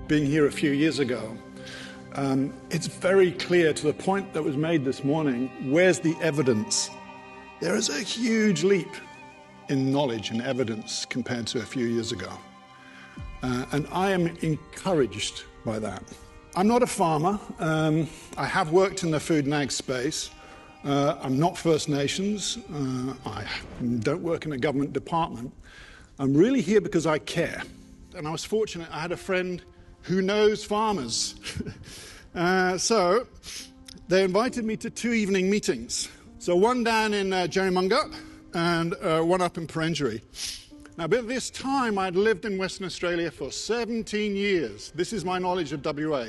being here a few years ago, it's very clear to the point that was made this morning, where's the evidence? There is a huge leap in knowledge and evidence compared to a few years ago. And I am encouraged by that. I'm not a farmer. I have worked in the food and ag space. I'm not First Nations. I don't work in a government department. I'm really here because I care. And I was fortunate, I had a friend who knows farmers. So they invited me to 2 evening meetings. So one down in Jerrymunga and one up in Perenjori. Now, by this time, I'd lived in Western Australia for 17 years. This is my knowledge of WA.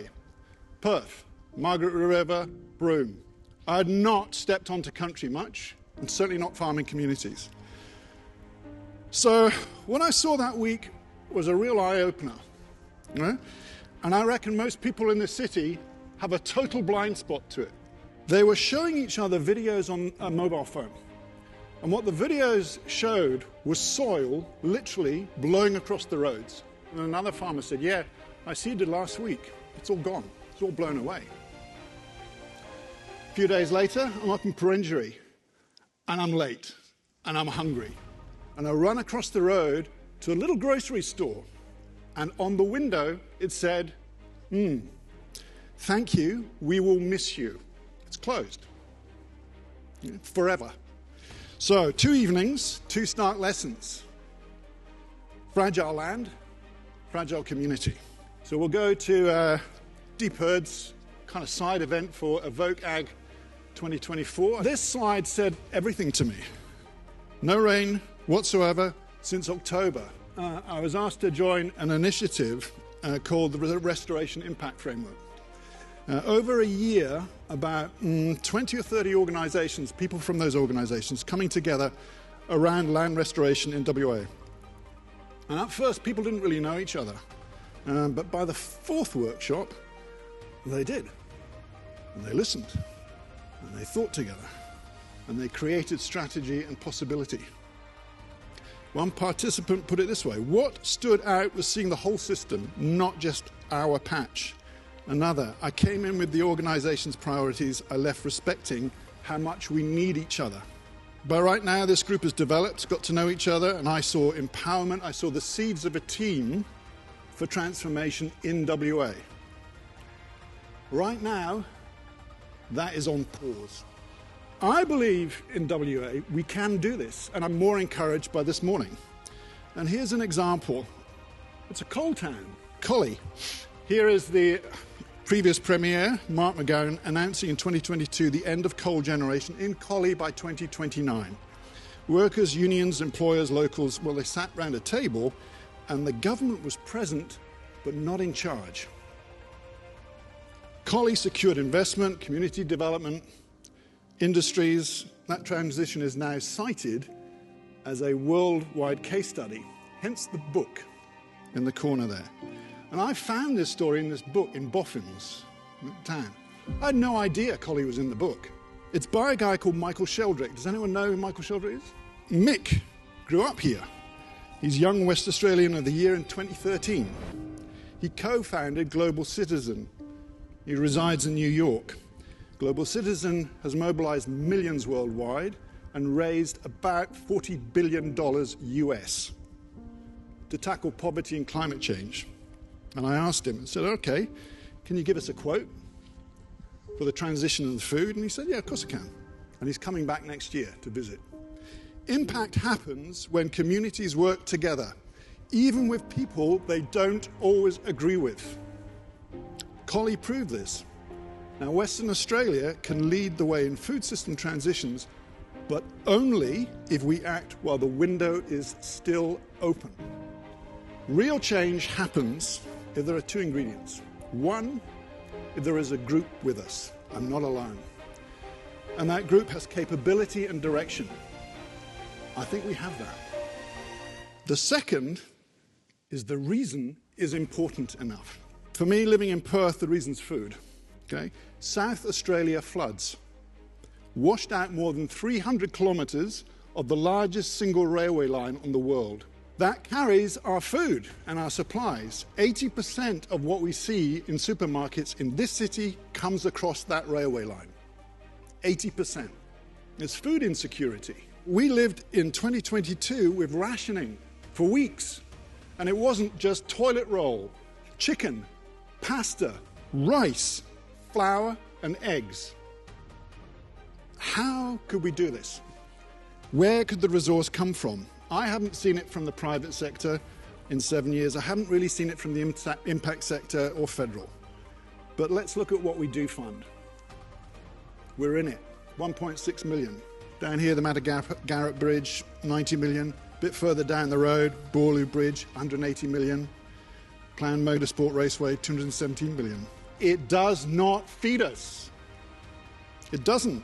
Perth, Margaret River, Broome. I had not stepped onto country much, and certainly not farming communities. So what I saw that week was a real eye-opener. And I reckon most people in this city have a total blind spot to it. They were showing each other videos on a mobile phone. And what the videos showed was soil literally blowing across the roads. And another farmer said, yeah, I seeded last week. It's all gone. It's all blown away. A few days later, I'm up in Perenjori, and I'm late, and I'm hungry. And I run across the road to a little grocery store, and on the window it said, thank you, we will miss you. It's closed. Forever. So 2 evenings, 2 stark lessons. Fragile land, fragile community. So we'll go to Deep Herd's kind of side event for Evoke Ag 2024. This slide said everything to me. No rain whatsoever since October. I was asked to join an initiative called the Restoration Impact Framework. Over a year, about 20 or 30 organizations, people from those organizations, coming together around land restoration in WA. And at first, people didn't really know each other. But by the 4th workshop, they did. And they listened. And they thought together. And they created strategy and possibility. One participant put it this way: what stood out was seeing the whole system, not just our patch. Another, I came in with the organization's priorities. I left respecting how much we need each other. But right now, this group has developed, got to know each other, and I saw empowerment. I saw the seeds of a team for transformation in WA. Right now, that is on pause. I believe in WA we can do this, and I'm more encouraged by this morning. And here's an example. It's a coal town, Collie. Here is the previous Premier, Mark McGowan, announcing in 2022 the end of coal generation in Collie by 2029. Workers, unions, employers, locals, well, they sat round a table, and the government was present, but not in charge. Collie secured investment, community development, industries. That transition is now cited as a worldwide case study, hence the book in the corner there. And I found this story in this book in Boffins town. I had no idea Collie was in the book. It's by a guy called Michael Sheldrick. Does anyone know who Michael Sheldrick is? Mick grew up here. He's Young West Australian of the Year in 2013. He co-founded Global Citizen. He resides in New York. Global Citizen has mobilized millions worldwide and raised about $40 billion US to tackle poverty and climate change. And I asked him and said, okay, can you give us a quote for the transition of the food? And he said, yeah, of course I can. And he's coming back next year to visit. Impact happens when communities work together, even with people they don't always agree with. Collie proved this. Now, Western Australia can lead the way in food system transitions, but only if we act while the window is still open. Real change happens if there are 2 ingredients. 1, if there is a group with us. I'm not alone. And that group has capability and direction. I think we have that. The second is the reason is important enough. For me, living in Perth, the reason's food. Okay? South Australia floods washed out more than 300 kilometres of the largest single railway line on the world. That carries our food and our supplies. 80% of what we see in supermarkets in this city comes across that railway line. 80%. It's food insecurity. We lived in 2022 with rationing for weeks. And it wasn't just toilet roll, chicken, pasta, rice, flour, and eggs. How could we do this? Where could the resource come from? I haven't seen it from the private sector in 7 years. I haven't really seen it from the impact sector or federal. But let's look at what we do fund. We're in it, 1.6 million. Down here, the Garrett Bridge, 90 million. A bit further down the road, Borlu Bridge, 180 million. Planned Motorsport Raceway, 217 million. It does not feed us. It doesn't.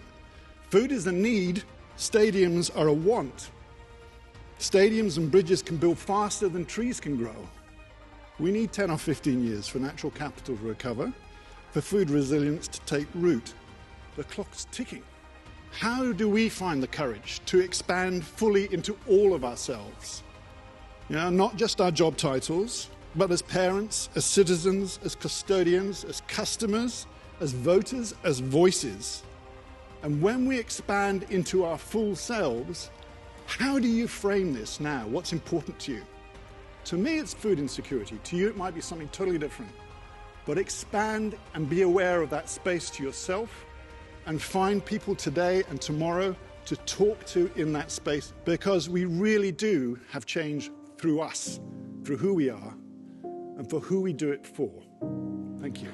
Food is a need. Stadiums are a want. Stadiums and bridges can build faster than trees can grow. We need 10 or 15 years for natural capital to recover, for food resilience to take root. The clock's ticking. How do we find the courage to expand fully into all of ourselves? Not just our job titles, but as parents, as citizens, as custodians, as customers, as voters, as voices. And when we expand into our full selves, how do you frame this now? What's important to you? To me, it's food insecurity. To you, it might be something totally different. But expand and be aware of that space to yourself and find people today and tomorrow to talk to in that space, because we really do have change through us, through who we are, and for who we do it for. Thank you.